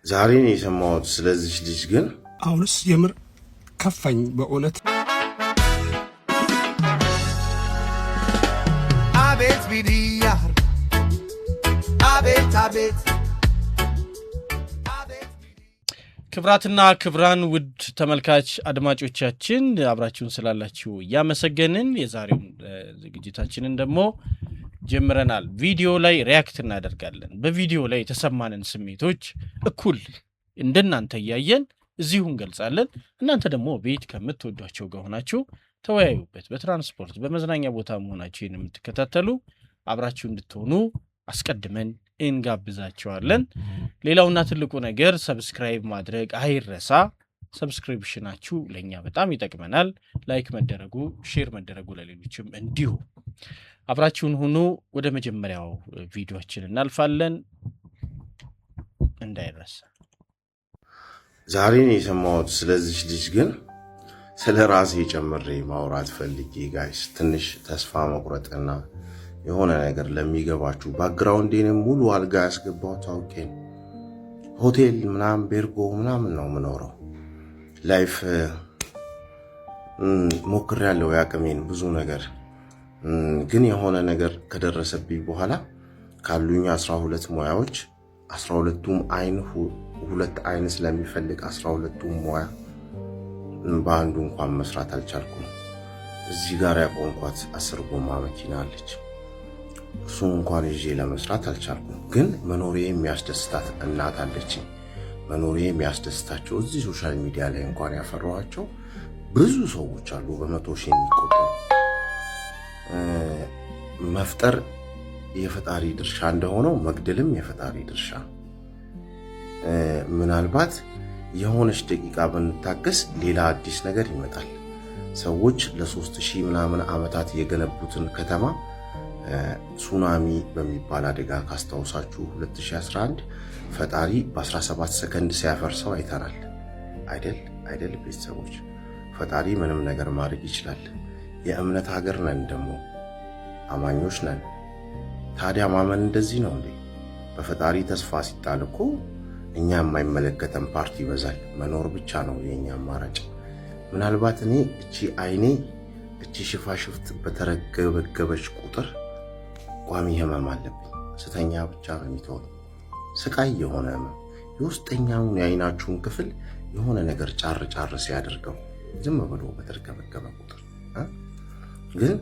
ዛሬ ነው የሰማሁት ስለዚህ ልጅ ግን አሁንስ የምር ከፋኝ በእውነት። አቤት ቢዲያር አቤት አቤት። ክብራትና ክብራን ውድ ተመልካች አድማጮቻችን አብራችሁን ስላላችሁ እያመሰገንን የዛሬውን ዝግጅታችንን ደግሞ ጀምረናል። ቪዲዮ ላይ ሪያክት እናደርጋለን። በቪዲዮ ላይ የተሰማንን ስሜቶች እኩል እንደናንተ እያየን እዚሁ እንገልጻለን። እናንተ ደግሞ ቤት ከምትወዷቸው ጋር ሆናችሁ ተወያዩበት። በትራንስፖርት በመዝናኛ ቦታ መሆናችሁን የምትከታተሉ አብራችሁ እንድትሆኑ አስቀድመን እንጋብዛችኋለን። ሌላውና ትልቁ ነገር ሰብስክራይብ ማድረግ አይረሳ። ሰብስክሪፕሽናችሁ ለኛ በጣም ይጠቅመናል። ላይክ መደረጉ፣ ሼር መደረጉ ለሌሎችም እንዲሁ አብራችሁን ሁኑ። ወደ መጀመሪያው ቪዲዮአችን እናልፋለን። እንዳይረሳ። ዛሬ ነው የሰማሁት ስለዚህ ልጅ ግን ስለ ራሴ ጨምሬ ማውራት ፈልጌ ጋይስ፣ ትንሽ ተስፋ መቁረጥና የሆነ ነገር ለሚገባችሁ ባክግራውንዴንም ሙሉ አልጋ ያስገባው ታውቄን ሆቴል ምናምን ቤርጎ ምናምን ነው የምኖረው። ላይፍ ሞክሬያለሁ ያቅሜን ብዙ ነገር ግን የሆነ ነገር ከደረሰብኝ በኋላ ካሉኝ 12 ሙያዎች 12ቱም አይን ሁለት አይን ስለሚፈልግ 12ቱም ሙያ በአንዱ እንኳን መስራት አልቻልኩም። እዚህ ጋር ያቆምኳት 10 ጎማ መኪና አለች። እሱን እንኳን ይዤ ለመስራት አልቻልኩም። ግን መኖሬ የሚያስደስታት እናት አለችኝ። መኖሬ የሚያስደስታቸው እዚህ ሶሻል ሚዲያ ላይ እንኳን ያፈራኋቸው ብዙ ሰዎች አሉ፣ በመቶ ሺህ የሚቆጠሩ። መፍጠር የፈጣሪ ድርሻ እንደሆነው መግደልም የፈጣሪ ድርሻ። ምናልባት የሆነች ደቂቃ ብንታገስ ሌላ አዲስ ነገር ይመጣል። ሰዎች ለ3000 ምናምን ዓመታት የገነቡትን ከተማ ሱናሚ በሚባል አደጋ ካስታውሳችሁ 2011 ፈጣሪ በ17 ሰከንድ ሲያፈርሰው አይተናል። አይደል ቤተሰቦች? ፈጣሪ ምንም ነገር ማድረግ ይችላል። የእምነት ሀገር ነን፣ ደግሞ አማኞች ነን። ታዲያ ማመን እንደዚህ ነው እንዴ? በፈጣሪ ተስፋ ሲጣል እኮ እኛ የማይመለከተን ፓርቲ ይበዛል። መኖር ብቻ ነው የኛ አማራጭ። ምናልባት እኔ እቺ ሽፋሽፍት በተረገበገበች ቁጥር ቋሚ ህመም አለብኝ። ስተኛ ብቻ ነው የሚተወኝ ስቃይ የሆነ ህመም። የውስጠኛውን የአይናችሁን ክፍል የሆነ ነገር ጫር ሲያደርገው ዝም ብሎ በተረገበገበ ቁጥር ግን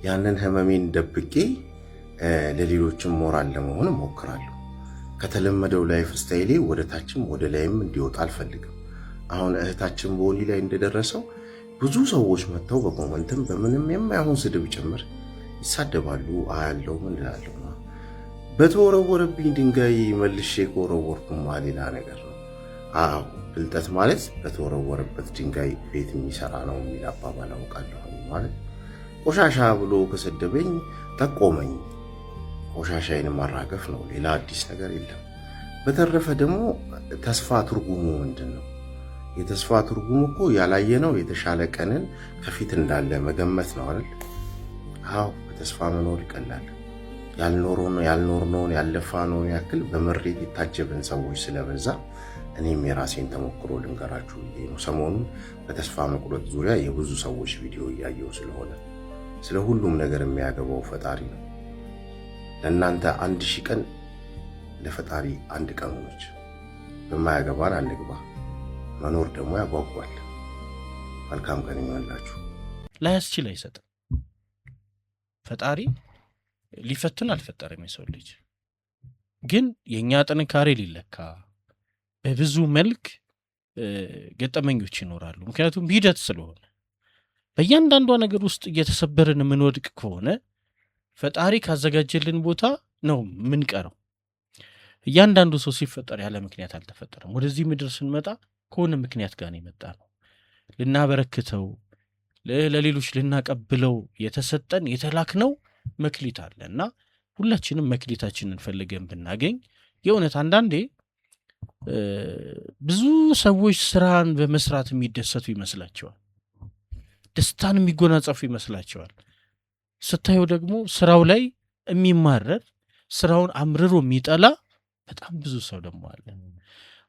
ያንን ህመሜን ደብቄ ለሌሎችም ሞራል ለመሆን እሞክራለሁ። ከተለመደው ላይፍ ስታይሌ ወደ ታችም ወደ ላይም እንዲወጣ አልፈልግም። አሁን እህታችን ቦሊ ላይ እንደደረሰው ብዙ ሰዎች መጥተው በኮመንትም በምንም የማይሆን ስድብ ጭምር ይሳደባሉ። አያለው ምን እላለሁ? በተወረወረብኝ ድንጋይ መልሼ ከወረወርኩማ ሌላ ነገር ነው። አዎ ብልጠት ማለት በተወረወረበት ድንጋይ ቤት የሚሰራ ነው የሚል አባባል አውቃለሁ። ማለት ቆሻሻ ብሎ ከሰደበኝ ጠቆመኝ፣ ቆሻሻዬን ማራገፍ ነው። ሌላ አዲስ ነገር የለም። በተረፈ ደግሞ ተስፋ ትርጉሙ ምንድን ነው? የተስፋ ትርጉሙ እኮ ያላየነው የተሻለ ቀንን ከፊት እንዳለ መገመት ነው አይደል? አዎ በተስፋ መኖር ይቀላል። ያልኖርነውን ያለፋነውን ያክል በመሬት የታጀብን ሰዎች ስለበዛ እኔም የራሴን ተሞክሮ ልንገራችሁ ብዬ ነው። ሰሞኑን በተስፋ መቁረጥ ዙሪያ የብዙ ሰዎች ቪዲዮ እያየሁ ስለሆነ ስለ ሁሉም ነገር የሚያገባው ፈጣሪ ነው። ለእናንተ 1000 ቀን ለፈጣሪ 1 ቀን ሆነች። በማያገባን አንግባ። መኖር ደግሞ ያጓጓል። መልካም ቀን ይሆንላችሁ። ላያስችል አይሰጥም። ፈጣሪ ሊፈትን አልፈጠረም። የሰው ልጅ ግን የኛ ጥንካሬ ሊለካ በብዙ መልክ ገጠመኞች ይኖራሉ። ምክንያቱም ሂደት ስለሆነ በእያንዳንዷ ነገር ውስጥ እየተሰበርን የምንወድቅ ከሆነ ፈጣሪ ካዘጋጀልን ቦታ ነው የምንቀረው። እያንዳንዱ ሰው ሲፈጠር ያለ ምክንያት አልተፈጠረም። ወደዚህ ምድር ስንመጣ ከሆነ ምክንያት ጋር የመጣ ነው። ልናበረክተው፣ ለሌሎች ልናቀብለው የተሰጠን የተላክነው መክሊት አለ እና ሁላችንም መክሊታችንን ፈልገን ብናገኝ የእውነት አንዳንዴ ብዙ ሰዎች ስራን በመስራት የሚደሰቱ ይመስላቸዋል፣ ደስታን የሚጎናጸፉ ይመስላቸዋል። ስታየው ደግሞ ስራው ላይ የሚማረር ስራውን አምርሮ የሚጠላ በጣም ብዙ ሰው ደግሞ አለ።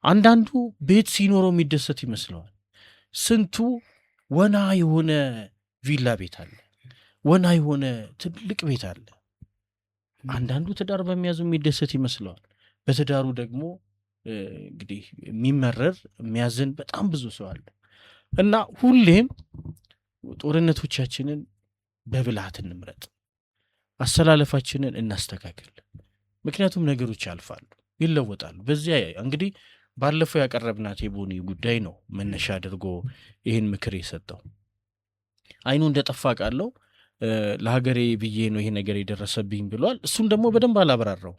አንዳንዱ ቤት ሲኖረው የሚደሰት ይመስለዋል። ስንቱ ወና የሆነ ቪላ ቤት አለ፣ ወና የሆነ ትልቅ ቤት አለ። አንዳንዱ ትዳር በሚያዙ የሚደሰት ይመስለዋል። በትዳሩ ደግሞ እንግዲህ የሚመረር የሚያዝን በጣም ብዙ ሰው አለ። እና ሁሌም ጦርነቶቻችንን በብልሃት እንምረጥ፣ አሰላለፋችንን እናስተካክል። ምክንያቱም ነገሮች ያልፋሉ፣ ይለወጣሉ። በዚያ እንግዲህ ባለፈው ያቀረብናት የቦኒ ጉዳይ ነው መነሻ አድርጎ ይህን ምክር የሰጠው። አይኑ እንደጠፋ ቃለው ለሀገሬ ብዬ ነው ይሄ ነገር የደረሰብኝ ብሏል። እሱን ደግሞ በደንብ አላብራራው።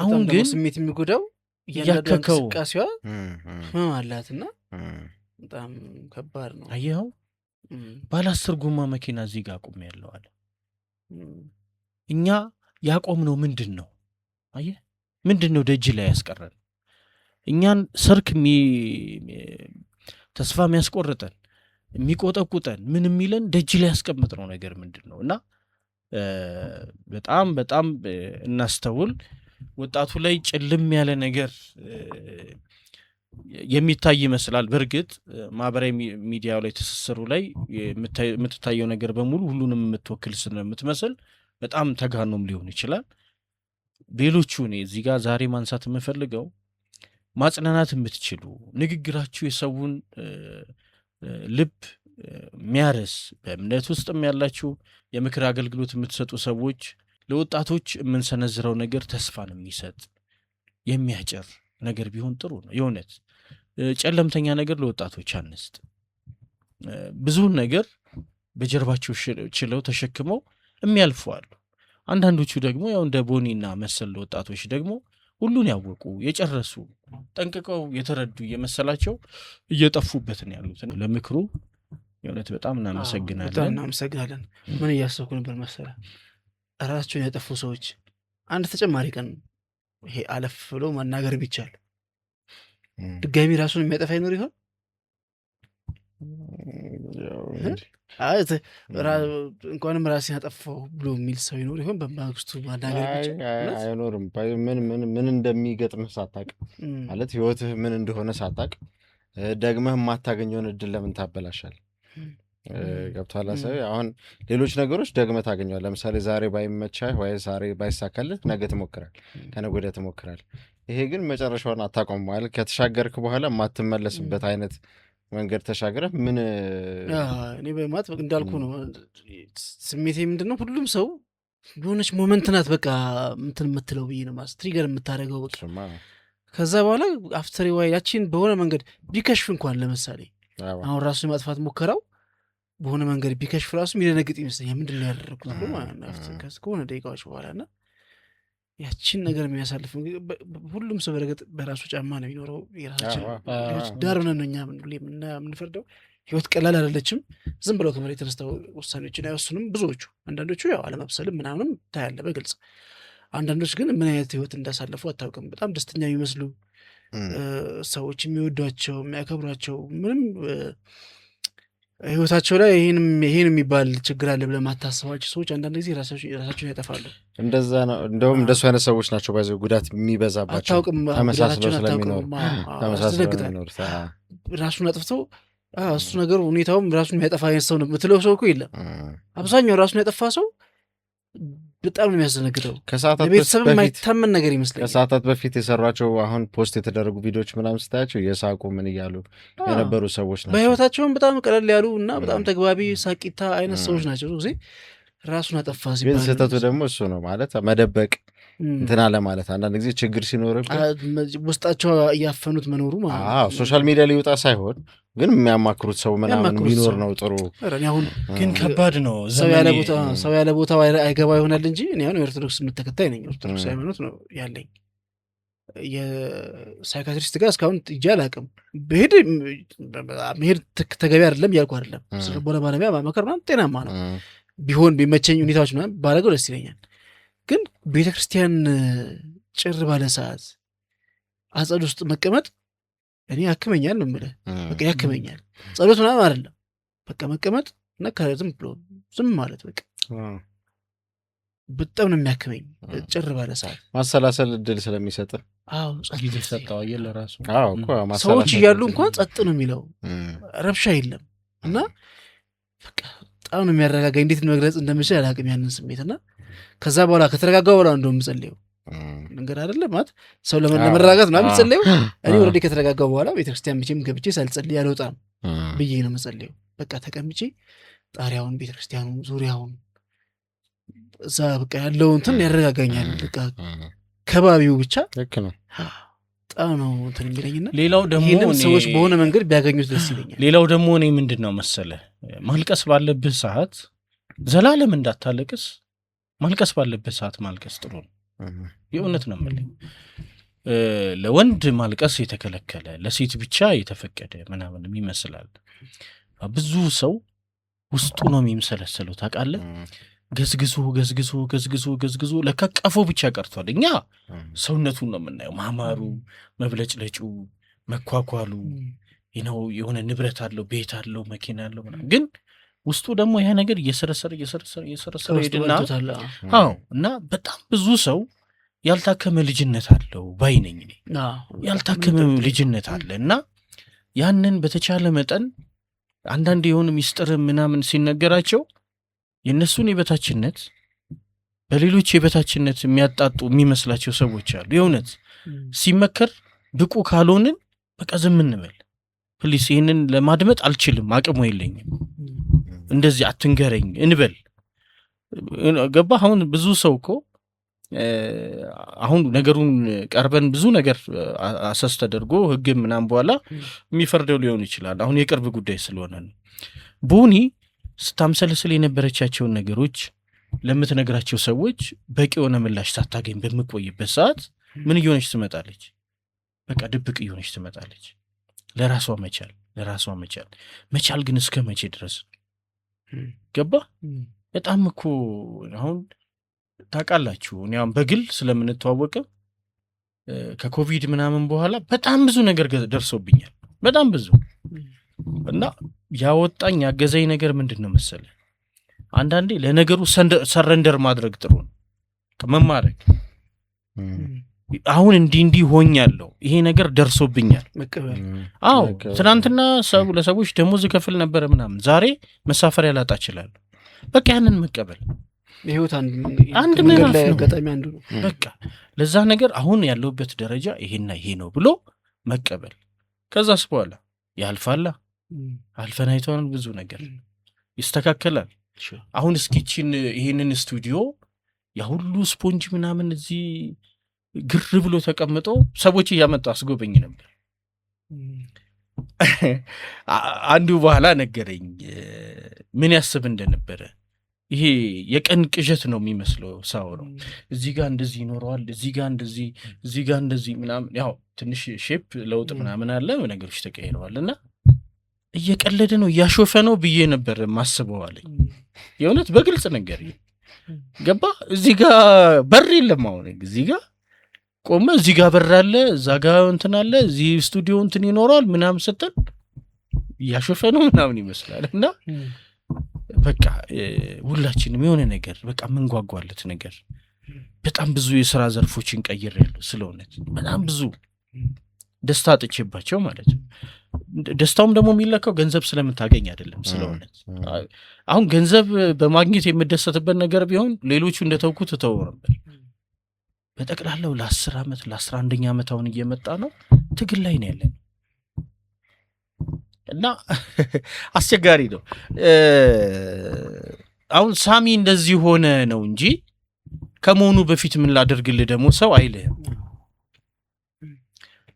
አሁን ግን ስሜት የሚጎዳው ያከከው እንቅስቃሴዋ ህመም አላትና በጣም ከባድ ነው። አየኸው ባለ 10 ጎማ መኪና እዚህ ጋር አቁም ያለው አለ። እኛ ያቆምነው ምንድን ነው? አየህ ምንድን ነው ደጅ ላይ ያስቀረን? እኛን ሰርክ ተስፋ የሚያስቆርጠን የሚቆጠቁጠን ምን የሚለን ደጅ ላይ ያስቀምጥነው ነገር ምንድን ነው? እና በጣም በጣም እናስተውል። ወጣቱ ላይ ጭልም ያለ ነገር የሚታይ ይመስላል። በእርግጥ ማህበራዊ ሚዲያው ላይ ትስስሩ ላይ የምትታየው ነገር በሙሉ ሁሉንም የምትወክል ስለምትመስል በጣም ተጋኖም ሊሆን ይችላል። ሌሎቹ እኔ እዚህ ጋር ዛሬ ማንሳት የምፈልገው ማጽናናት የምትችሉ ንግግራችሁ የሰውን ልብ ሚያርስ በእምነት ውስጥም ያላችሁ የምክር አገልግሎት የምትሰጡ ሰዎች ለወጣቶች የምንሰነዝረው ነገር ተስፋን የሚሰጥ የሚያጭር ነገር ቢሆን ጥሩ ነው። የእውነት ጨለምተኛ ነገር ለወጣቶች አንስጥ። ብዙውን ነገር በጀርባቸው ችለው ተሸክመው የሚያልፉ አሉ። አንዳንዶቹ ደግሞ ያው እንደ ቦኒና መሰል ወጣቶች ደግሞ ሁሉን ያወቁ የጨረሱ ጠንቅቀው የተረዱ እየመሰላቸው እየጠፉበት ነው ያሉት። ለምክሩ የእውነት በጣም እናመሰግናለን። ምን እያሰብኩ ነበር መሰለህ? ራሳቸውን ያጠፉ ሰዎች አንድ ተጨማሪ ቀን ይሄ አለፍ ብሎ መናገር ቢቻል ድጋሚ ራሱን የሚያጠፋ ይኖር ይሆን? እንኳንም ራሴን አጠፋው ብሎ የሚል ሰው ይኖር ይሆን? በማግስቱ ማናገር አይኖርም። ምን እንደሚገጥምህ ሳታቅ ማለት ህይወትህ ምን እንደሆነ ሳታቅ ደግመህ የማታገኘውን እድል ለምን ታበላሻል? ገብቶሃል? አሁን ሌሎች ነገሮች ደግመህ ታገኘዋል። ለምሳሌ ዛሬ ባይመቻህ ወይ ዛሬ ባይሳካልህ ነገ ትሞክራል፣ ከነገ ወዲያ ትሞክራል። ይሄ ግን መጨረሻውን አታቆም ማለት ከተሻገርክ በኋላ የማትመለስበት አይነት መንገድ ተሻግረህ ምን እኔ በማት እንዳልኩ ነው። ስሜቴ ምንድን ነው? ሁሉም ሰው የሆነች ሞመንት ናት በቃ እንትን የምትለው ብዬ ነው ማለት ትሪገር የምታደርገው በቃ። ከዛ በኋላ አፍተር ያቺን በሆነ መንገድ ቢከሽፍ እንኳን ለምሳሌ አሁን ራሱ የማጥፋት ሙከራው በሆነ መንገድ ቢከሽፍ ራሱ የሚደነግጥ ይመስለኛል። ምንድን ነው ያደረግኩት ብሎ ከሆነ ደቂቃዎች በኋላ እና ያቺን ነገር የሚያሳልፍ ሁሉም ሰው በረገጥ በራሱ ጫማ ነው የሚኖረው። የራሳችን ዳር ሆነን ነው እኛ የምንፈርደው። ህይወት ቀላል አይደለችም። ዝም ብለው ከመሬት ተነስተው ውሳኔዎችን አይወስኑም ብዙዎቹ። አንዳንዶቹ ያው አለመብሰልም ምናምንም ታያለ በግልጽ። አንዳንዶች ግን ምን አይነት ህይወት እንዳሳለፉ አታውቅም። በጣም ደስተኛ የሚመስሉ ሰዎች፣ የሚወዷቸው የሚያከብሯቸው፣ ምንም ህይወታቸው ላይ ይሄን የሚባል ችግር አለ ብለህ ማታስባቸው ሰዎች አንዳንድ ጊዜ ራሳቸውን ያጠፋሉ። እንደዛ ነው። እንደውም እንደሱ አይነት ሰዎች ናቸው ባይዘው ጉዳት የሚበዛባቸው። ተመሳስለው ስለሚኖር ራሱን አጥፍቶ እሱ ነገሩ ሁኔታውም ራሱን የሚያጠፋ አይነት ሰው ነው የምትለው ሰው እኮ የለም። አብዛኛው ራሱን ያጠፋ ሰው በጣም ነው የሚያስደነግጠው። ቤተሰብ የማይታመን ነገር ይመስለኛል። ከሰዓታት በፊት የሰሯቸው አሁን ፖስት የተደረጉ ቪዲዮዎች ምናምን ስታያቸው የሳቁ ምን እያሉ የነበሩ ሰዎች ናቸው። በህይወታቸውም በጣም ቀለል ያሉ እና በጣም ተግባቢ ሳቂታ አይነት ሰዎች ናቸው። ጊዜ ራሱን አጠፋ ሲባል ግን ስህተቱ ደግሞ እሱ ነው ማለት መደበቅ እንትና ለማለት አንዳንድ ጊዜ ችግር ሲኖር ውስጣቸው እያፈኑት መኖሩ ሶሻል ሚዲያ ሊወጣ ሳይሆን ግን የሚያማክሩት ሰው ምናምን ቢኖር ነው ጥሩ። አሁን ግን ከባድ ነው። ሰው ያለ ቦታ አይገባ ይሆናል እንጂ እኔ አሁን የኦርቶዶክስ ተከታይ ነኝ። ኦርቶዶክስ ሃይማኖት ነው ያለኝ። የሳይካትሪስት ጋር እስካሁን እጄ አላውቅም። መሄድ ተገቢ አይደለም እያልኩ አይደለም። ስለቦለ ባለሙያ ማመከር ምናምን ጤናማ ነው። ቢሆን ቢመቸኝ ሁኔታዎች ምናምን ባደረገው ደስ ይለኛል። ግን ቤተክርስቲያን ጭር ባለ ሰዓት አጸድ ውስጥ መቀመጥ እኔ ያክመኛል ነው የምልህ። በቃ ያክመኛል። ጸሎት ምናምን አይደለም፣ በቃ መቀመጥ እና ዝም ብሎ ዝም ማለት በቃ በጣም ነው የሚያክመኝ። ጭር ባለ ሰዓት ማሰላሰል እድል ስለሚሰጥ ጊዜ ሰጠው አየለ ራሱ እኮ ሰዎች እያሉ እንኳን ጸጥ ነው የሚለው ረብሻ የለም እና በቃ በጣም ነው የሚያረጋጋኝ። እንዴት መግለጽ እንደምችል አላውቅም ያንን ስሜትና ከዛ በኋላ ከተረጋጋው በኋላ እንደውም የምጸልየው ነገር አይደለም ማለት ሰው ለመረጋጋት ነው የሚጸልየው። እኔ ኦልሬዲ ከተረጋጋው በኋላ ቤተክርስቲያን ብቻም ገብቼ ሳልጸልይ አልወጣም ብዬ ነው የምጸልየው። በቃ ተቀምጬ ጣሪያውን ቤተክርስቲያኑ ዙሪያውን እዛ በቃ ያለው እንትን ያረጋጋኛል። በቃ ከባቢው ብቻ ልክ ነው በጣም ነው እንትን የሚለኝና ሌላው ደግሞ ሰዎች በሆነ መንገድ ቢያገኙት ደስ ይለኛል። ሌላው ደግሞ እኔ ምንድነው መሰለ ማልቀስ ባለብህ ሰዓት ዘላለም እንዳታለቅስ፣ ማልቀስ ባለብህ ሰዓት ማልቀስ ጥሩ ነው። የእውነት ነው የምልህ። ለወንድ ማልቀስ የተከለከለ ለሴት ብቻ የተፈቀደ ምናምን ይመስላል። ብዙ ሰው ውስጡ ነው የሚምሰለሰለው ታውቃለህ። ገዝግዞ ገዝግዞ ገዝግዞ ገዝግዞ ለከቀፎ ብቻ ቀርቷል። እኛ ሰውነቱን ነው የምናየው፣ ማማሩ፣ መብለጭለጩ፣ መኳኳሉ ነው። የሆነ ንብረት አለው፣ ቤት አለው፣ መኪና አለው ምናምን፣ ግን ውስጡ ደግሞ ያ ነገር እየሰረሰረ ሄድና እና በጣም ብዙ ሰው ያልታከመ ልጅነት አለው ባይነኝ እኔ ያልታከመ ልጅነት አለ እና ያንን በተቻለ መጠን አንዳንድ የሆነ ሚስጥር ምናምን ሲነገራቸው የእነሱን የበታችነት በሌሎች የበታችነት የሚያጣጡ የሚመስላቸው ሰዎች አሉ። የእውነት ሲመከር ብቁ ካልሆንን በቃ ዝም እንበል ፕሊስ፣ ይህንን ለማድመጥ አልችልም፣ አቅሙ የለኝም፣ እንደዚህ አትንገረኝ እንበል። ገባ? አሁን ብዙ ሰው እኮ አሁን ነገሩን ቀርበን ብዙ ነገር አሰስ ተደርጎ ህግ ምናምን በኋላ የሚፈርደው ሊሆን ይችላል። አሁን የቅርብ ጉዳይ ስለሆነ ነው። ቦኒ ስታምሰልስል የነበረቻቸውን ነገሮች ለምትነግራቸው ሰዎች በቂ የሆነ ምላሽ ሳታገኝ በምቆይበት ሰዓት ምን እየሆነች ትመጣለች? በቃ ድብቅ እየሆነች ትመጣለች። ለራሷ መቻል ግን እስከ መቼ ድረስ? ገባ? በጣም እኮ አሁን ታውቃላችሁ፣ እኔ አሁን በግል ስለምንተዋወቅ ከኮቪድ ምናምን በኋላ በጣም ብዙ ነገር ደርሶብኛል፣ በጣም ብዙ እና ያወጣኝ ያገዘኝ ነገር ምንድን ነው መሰለ? አንዳንዴ ለነገሩ ሰረንደር ማድረግ ጥሩ ነው፣ መማረግ። አሁን እንዲህ ሆኛለሁ፣ ይሄ ነገር ደርሶብኛል። አዎ ትናንትና ለሰዎች ደሞዝ ከፍል ነበረ ምናምን፣ ዛሬ መሳፈሪያ ላጣ እችላለሁ። በቃ ያንን መቀበል ህይወት አንድ ምዕራፍ ነው። አጋጣሚ አንዱ ነው። በቃ ለዛ ነገር አሁን ያለውበት ደረጃ ይሄና ይሄ ነው ብሎ መቀበል። ከዛስ በኋላ ያልፋላ። አልፈን አይተን ብዙ ነገር ይስተካከላል። አሁን እስኪችን ይሄንን ስቱዲዮ ያ ሁሉ ስፖንጅ ምናምን እዚህ ግር ብሎ ተቀምጦ ሰዎች እያመጡ አስጎበኝ ነበር። አንዱ በኋላ ነገረኝ ምን ያስብ እንደነበረ። ይሄ የቀን ቅዠት ነው የሚመስለው ሳወራው። እዚህ ጋር እንደዚህ ይኖረዋል፣ እዚህ ጋር እንደዚህ ምናምን፣ ያው ትንሽ ሼፕ ለውጥ ምናምን አለ፣ ነገሮች ተቀይረዋል እና እየቀለደ ነው እያሾፈ ነው ብዬ ነበር ማስበዋለኝ። የእውነት በግልጽ ነገር ገባ። እዚህ ጋር በር የለም። አሁን እዚህ ጋር ቆመ፣ እዚህ ጋር በር አለ፣ እዛ ጋር እንትን አለ፣ እዚህ ስቱዲዮ እንትን ይኖረዋል ምናምን ስትል እያሾፈ ነው ምናምን ይመስላል። እና በቃ ሁላችንም የሆነ ነገር በቃ ምንጓጓለት ነገር በጣም ብዙ የሥራ ዘርፎችን ቀይሬያለሁ። ስለእውነት በጣም ብዙ ደስታ አጥቼባቸው ማለት ነው። ደስታውም ደግሞ የሚለካው ገንዘብ ስለምታገኝ አይደለም። ስለእውነት አሁን ገንዘብ በማግኘት የምደሰትበት ነገር ቢሆን ሌሎቹ እንደተውኩት እተው ነበር። በጠቅላላው ለ10 ዓመት ለ11ኛ ዓመት አሁን እየመጣ ነው፣ ትግል ላይ ነው ያለን እና አስቸጋሪ ነው። አሁን ሳሚ እንደዚህ ሆነ ነው እንጂ ከመሆኑ በፊት ምን ላደርግልህ ደግሞ ሰው አይልህም።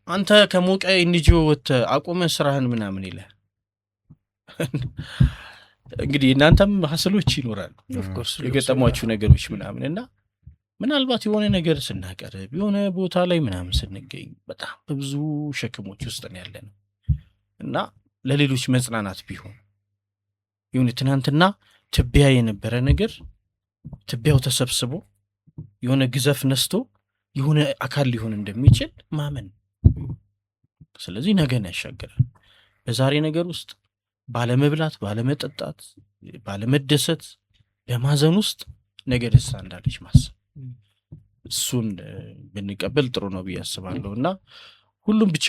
አንተ ከሞቀ ኤንጂኦ ወጥተህ አቁመህ ስራህን ምናምን ይለህ። እንግዲህ እናንተም ሀስሎች ይኖራሉ የገጠሟችሁ ነገሮች ምናምን እና ምናልባት የሆነ ነገር ስናቀርብ የሆነ ቦታ ላይ ምናምን ስንገኝ በጣም በብዙ ሸክሞች ውስጥ ነው ያለነው እና ለሌሎች መጽናናት ቢሆን የሆነ ትናንትና ትቢያ የነበረ ነገር ትቢያው ተሰብስቦ የሆነ ግዘፍ ነስቶ የሆነ አካል ሊሆን እንደሚችል ማመን። ስለዚህ ነገን ያሻገራል። በዛሬ ነገር ውስጥ ባለመብላት፣ ባለመጠጣት፣ ባለመደሰት፣ በማዘን ውስጥ ነገ ደስታ እንዳለች ማሰብ እሱን ብንቀበል ጥሩ ነው ብዬ አስባለሁ። እና ሁሉም ብቻ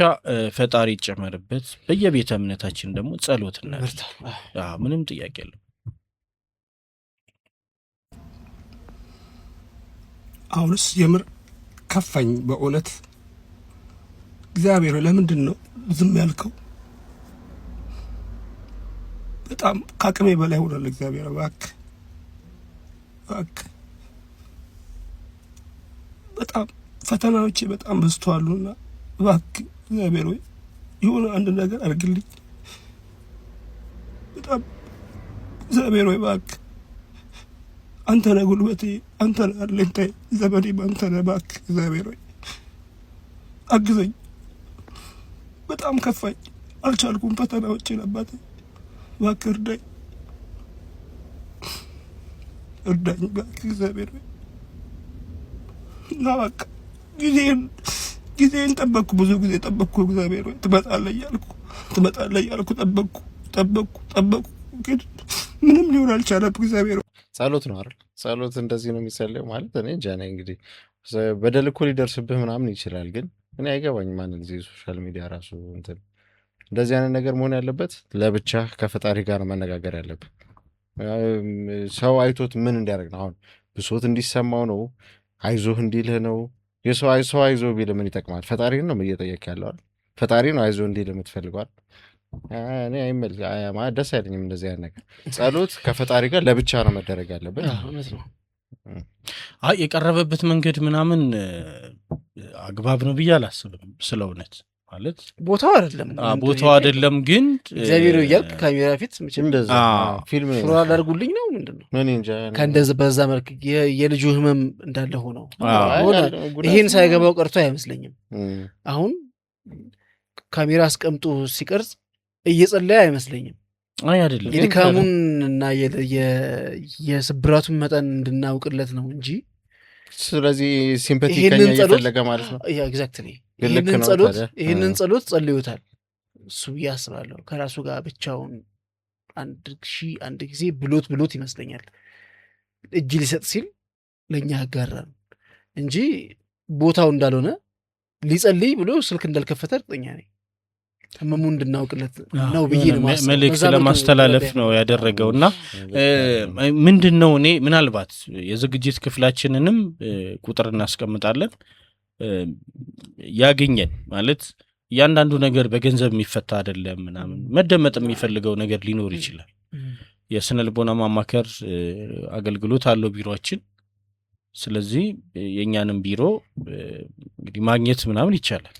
ፈጣሪ ይጨመርበት። በየቤተ እምነታችን ደግሞ ጸሎት እናድርግ። ምንም ጥያቄ የለም። አሁንስ የምር ከፋኝ በእውነት እግዚአብሔር ለምንድን ነው ዝም ያልከው? በጣም ከአቅሜ በላይ ሆኗል። እግዚአብሔር እባክህ እባክህ፣ በጣም ፈተናዎቼ በጣም በዝተዋሉና እባክህ እግዚአብሔር ሆይ የሆነ አንድ ነገር አድርግልኝ። በጣም እግዚአብሔር ሆይ እባክህ፣ አንተ ነህ ጉልበቴ፣ አንተ ነህ አለኝታዬ፣ ዘመዴም አንተ ነህ። እባክህ እግዚአብሔር ሆይ አግዘኝ። በጣም ከፋኝ፣ አልቻልኩም ፈተናዎቼን። አባቴ እባክህ እርዳኝ እባክህ እግዚአብሔር ሆይ። እና በቃ ጊዜን ጠበቅኩ፣ ብዙ ጊዜ ጠበቅኩ። እግዚአብሔር ሆይ ትመጣለህ እያልኩ ጠበቅኩ፣ ግን ምንም ሊሆን አልቻለም። እግዚአብሔር ጸሎት ነው አይደል? ጸሎት እንደዚህ ነው የሚጸለየው ማለት እኔ እንጃ ነኝ። እንግዲህ በደል እኮ ሊደርስብህ ምናምን ይችላል፣ ግን እኔ አይገባኝም። ማንን እዚህ ሶሻል ሚዲያ ራሱ እንትን እንደዚህ አይነት ነገር መሆን ያለበት ለብቻ ከፈጣሪ ጋር መነጋገር ያለብህ። ሰው አይቶት ምን እንዲያደርግ ነው? አሁን ብሶት እንዲሰማው ነው? አይዞህ እንዲልህ ነው? የሰው አይዞህ ቢል ምን ይጠቅማል? ፈጣሪን ነው እየጠየቅ ያለው አይደል? ፈጣሪ ነው አይዞህ እንዲል የምትፈልገዋል። እኔ ደስ አይለኝም እንደዚህ አይነት ነገር። ጸሎት ከፈጣሪ ጋር ለብቻ ነው መደረግ ያለበት። የቀረበበት መንገድ ምናምን አግባብ ነው ብዬ አላስብም። ስለ እውነት ማለት ቦታው አይደለም፣ ግን እግዚአብሔር እያልክ ካሜራ ፊት ፊልም ሹራ አድርጉልኝ ነው ምንድነው? በዛ መልክ የልጁ ህመም እንዳለ ሆነው ይሄን ሳይገባው ቀርቶ አይመስለኝም። አሁን ካሜራ አስቀምጦ ሲቀርጽ እየጸለየ አይመስለኝም። አይደለም የድካሙን እና የስብራቱን መጠን እንድናውቅለት ነው እንጂ። ስለዚህ ሲምፓቲ ከኛ እየፈለገ ማለት ነው። ኤግዛክትሊ ይህንን ጸሎት ጸልዮታል እሱ ብዬ አስባለሁ። ከራሱ ጋር ብቻውን አንድ ጊዜ ብሎት ይመስለኛል እጅ ሊሰጥ ሲል ለእኛ ያጋራል እንጂ ቦታው እንዳልሆነ ሊጸልይ ብሎ ስልክ እንዳልከፈተ እርግጠኛ ነኝ። ህመሙ እንድናውቅለት ነው ብዬ ነው መልእክት ለማስተላለፍ ነው ያደረገው። እና ምንድን ነው እኔ ምናልባት የዝግጅት ክፍላችንንም ቁጥር እናስቀምጣለን። ያገኘን ማለት እያንዳንዱ ነገር በገንዘብ የሚፈታ አይደለም ምናምን፣ መደመጥ የሚፈልገው ነገር ሊኖር ይችላል። የስነ ልቦና ማማከር አገልግሎት አለው ቢሮአችን። ስለዚህ የእኛንም ቢሮ እንግዲህ ማግኘት ምናምን ይቻላል።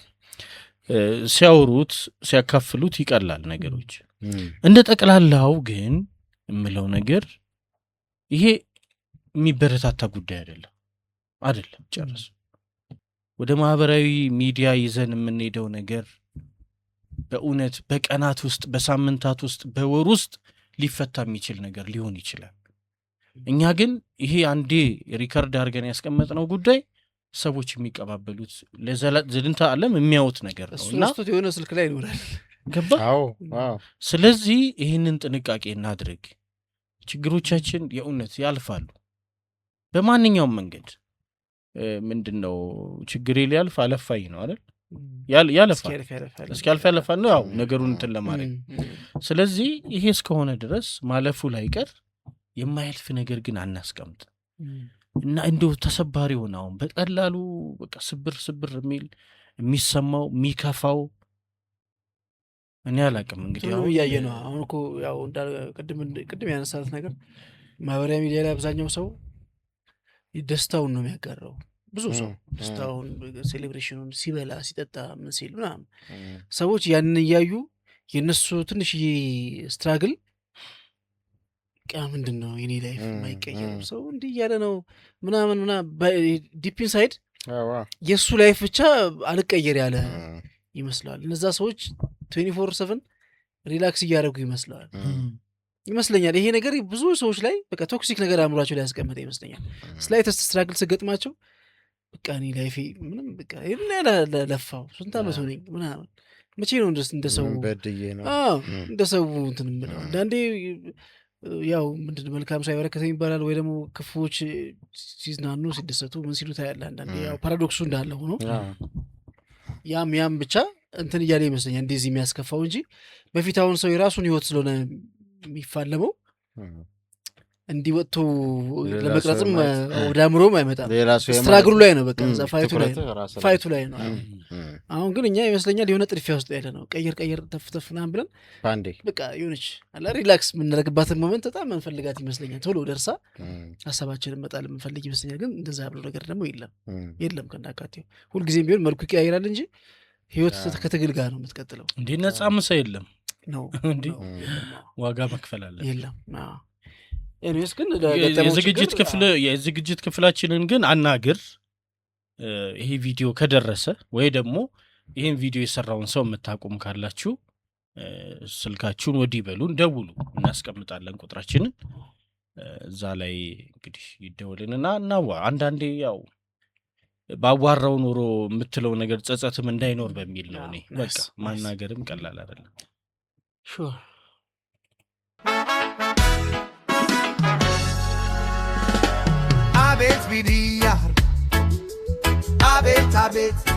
ሲያወሩት ሲያካፍሉት ይቀላል ነገሮች። እንደ ጠቅላላው ግን የምለው ነገር ይሄ የሚበረታታ ጉዳይ አይደለም ጨርስ። ወደ ማህበራዊ ሚዲያ ይዘን የምንሄደው ነገር በእውነት በቀናት ውስጥ፣ በሳምንታት ውስጥ፣ በወር ውስጥ ሊፈታ የሚችል ነገር ሊሆን ይችላል። እኛ ግን ይሄ አንዴ ሪከርድ አድርገን ያስቀመጥነው ጉዳይ ሰዎች የሚቀባበሉት ለዘለንታ ዓለም የሚያዩት ነገር ነው እና የሆነ ስልክ ላይ ይኖራል። ገባ? ስለዚህ ይህንን ጥንቃቄ እናድርግ። ችግሮቻችን የእውነት ያልፋሉ በማንኛውም መንገድ። ምንድነው ችግሬ ሊያልፍ አለፋኝ ነው አይደል? ያልፋል ነው ያው ነገሩን እንትን ለማድረግ። ስለዚህ ይሄ እስከሆነ ድረስ ማለፉ ላይቀር የማያልፍ ነገር ግን አናስቀምጥ እና እንደው ተሰባሪ ሆነ አሁን በቀላሉ በቃ ስብር የሚል የሚሰማው የሚከፋው እኔ አላቅም። እንግዲህ አሁን እያየ ነው። አሁን እኮ ያው ቅድም ያነሳት ነገር ማህበራዊ ሚዲያ ላይ አብዛኛው ሰው ደስታውን ነው የሚያጋራው። ብዙ ሰው ደስታውን ሴሌብሬሽኑን ሲበላ ሲጠጣ ምን ሲል ምናምን ሰዎች ያንን እያዩ የእነሱ ትንሽዬ ስትራግል ምንድን ነው የኔ ላይፍ የማይቀየር ሰው እንዲህ እያለ ነው ምናምን ዲፕ ኢንሳይድ የእሱ ላይፍ ብቻ አልቀየር ያለ ይመስለዋል። እነዛ ሰዎች 24/7 ሪላክስ እያደረጉ ይመስለኛል። ይሄ ነገር ብዙ ሰዎች ላይ በቃ ቶክሲክ ነገር አእምሯቸው ላይ ያስቀመጠ ይመስለኛል። ስላይተስት ስትራግል ስገጥማቸው በቃ እኔ ላይፌ ምንም በቃ ይሄን ያለለፋው ስንት ዓመት ሆነኝ ምናምን መቼ ነው እንደ ሰው በድዬ ነው እንደ ሰው እንትን ምለው አንዳንዴ ያው ምንድን መልካም ሳይበረከት ይባላል ወይ ደግሞ ክፉዎች ሲዝናኑ ሲደሰቱ ምን ሲሉ ታያለ አንዳንዴ ያው ፓራዶክሱ እንዳለ ሆኖ ያም ብቻ እንትን እያለ ይመስለኛል እንደዚህ የሚያስከፋው እንጂ በፊት አሁን ሰው የራሱን ህይወት ስለሆነ የሚፋለመው እንዲወጥቶ ለመቅረጽም ወደ አእምሮም አይመጣም ስትራግሉ ላይ ነው በቃ ፋይቱ ላይ ነው አሁን ግን እኛ ይመስለኛል የሆነ ጥድፊያ ውስጥ ያለ ነው ቀየር ተፍተፍ ምናምን ብለን ባንዴ በቃ የሆነች አላ ሪላክስ የምናደርግባትን ሞመንት በጣም መንፈልጋት ይመስለኛል ቶሎ ደርሳ ሀሳባችንን መጣል የምንፈልግ ይመስለኛል ግን እንደዛ ብሎ ነገር ደግሞ የለም ከናካቴው ሁልጊዜም ቢሆን መልኩ ይቀያይራል እንጂ ህይወት ከትግል ጋር ነው የምትቀጥለው እንዴ ነፃ ምሳ የለም ነው እንዴ ዋጋ መክፈል አለ የለም ኤኒዌይስ ግን የዝግጅት ክፍላችንን ግን አናግር ይሄ ቪዲዮ ከደረሰ ወይ ደግሞ ይሄን ቪዲዮ የሰራውን ሰው የምታቆም ካላችሁ ስልካችሁን ወዲህ በሉን ደውሉ እናስቀምጣለን ቁጥራችንን እዛ ላይ እንግዲህ ይደውልንና አንዳንዴ ያው ባዋራው ኖሮ የምትለው ነገር ጸጸትም እንዳይኖር በሚል ነው እኔ በቃ ማናገርም ቀላል አይደለም ሹር Abet vidiyar Abet